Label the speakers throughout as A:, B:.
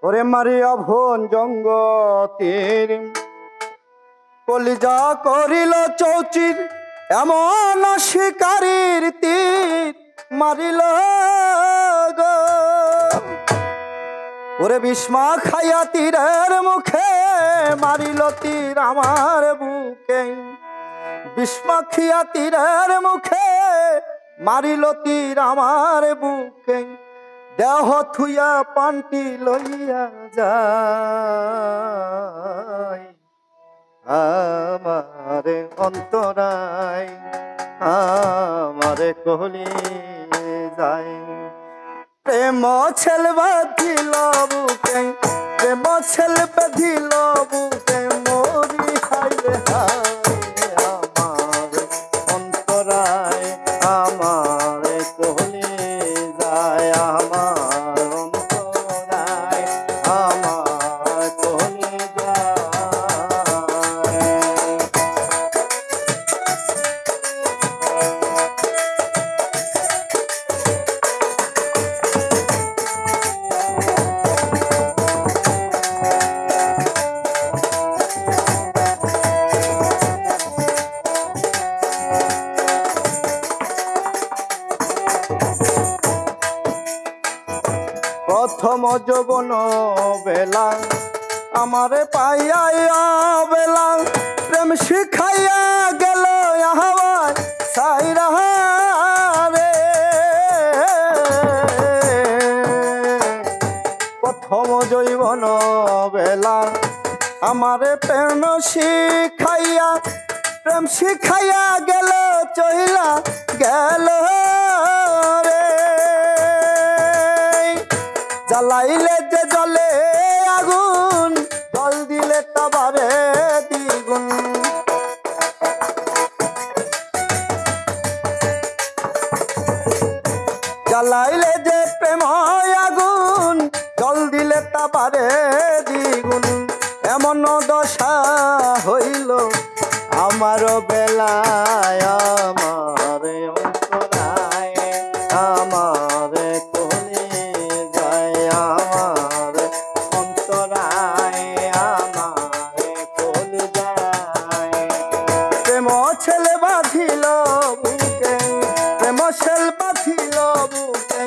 A: ওরে মারিয়া ভন জঙ্গতির কলিজা করিল চৌচির এমন শিকারীর তীর মারিল গো। ওরে বিস্মা খাইয়া তীরের মুখে মারিল তীর আমার বুকে। বিস্মা খাইয়া তীরের মুখে মারিল তীর আমার বুকে। দেহ থুইয়া পান্টি লইয়া যায় আমারে অন্তরায় আমারে কলি যায়। প্রেম ছেল বাঁধিল বুকে প্রেম ছেল বাঁধিল বুকে মরি হাইরে হায় আমার অন্তরায় আমারে কলি যায় আমার অন্তরায় আমার কলি যায়। প্রথম যৌবন বেলা আমারে পাইয়া বেলা প্রেম শিখাইয়া গেল আহ্বান সাইরা রে। প্রথম যৌবন বেলা আমারে প্রেম শিখাইয়া গেল চহিলা গেল রে। জ্বালাইলে যে জলে আগুন জল দিলে তাবারে দ্বিগুণ। জ্বালাইলে যে প্রেম আগুন জল দিলে তাবারে দ্বিগুণ। এমন দশা হইল আমার বেলায় আমারে অন্তরায় আমারে কলি যায় আমার অন্তরায় আমারে কলি যায়। প্রেম ছেলে বাঁধিল বুকে প্রেম ছেল বাঁধিল বুকে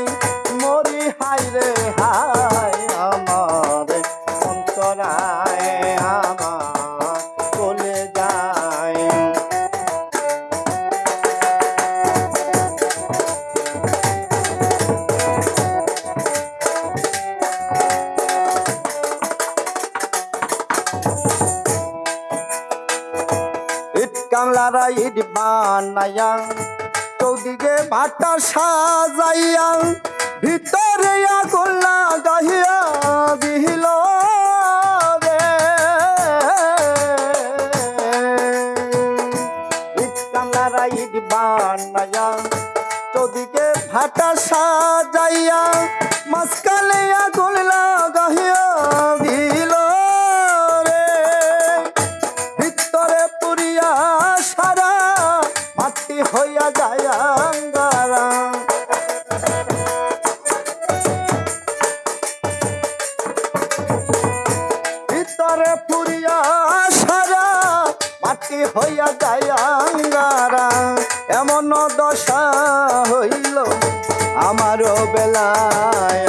A: মরি হাইরে হায় আমার অন্তরায় আমার কলি যায়। ইট কামলারা ইট বানাইয়া চৌদিকে ভাটা সাজাইয়া ভিতরে আগুন লাগাইয়া দিল রে। ইট কামলারা ইট বানাইয়া চৌদিকে ভাটা সাজাইয়া মাঝখানে আগুন লাগাইয়া দিল রে। ভিতরে পুরিয়া সারা মাটি হইয়া যায় আঙ্গারা। ভিতরে পুরিয়া সারা মাটি হইয়া যায় আঙ্গারা। এমন দশা হইল আমার বেলায়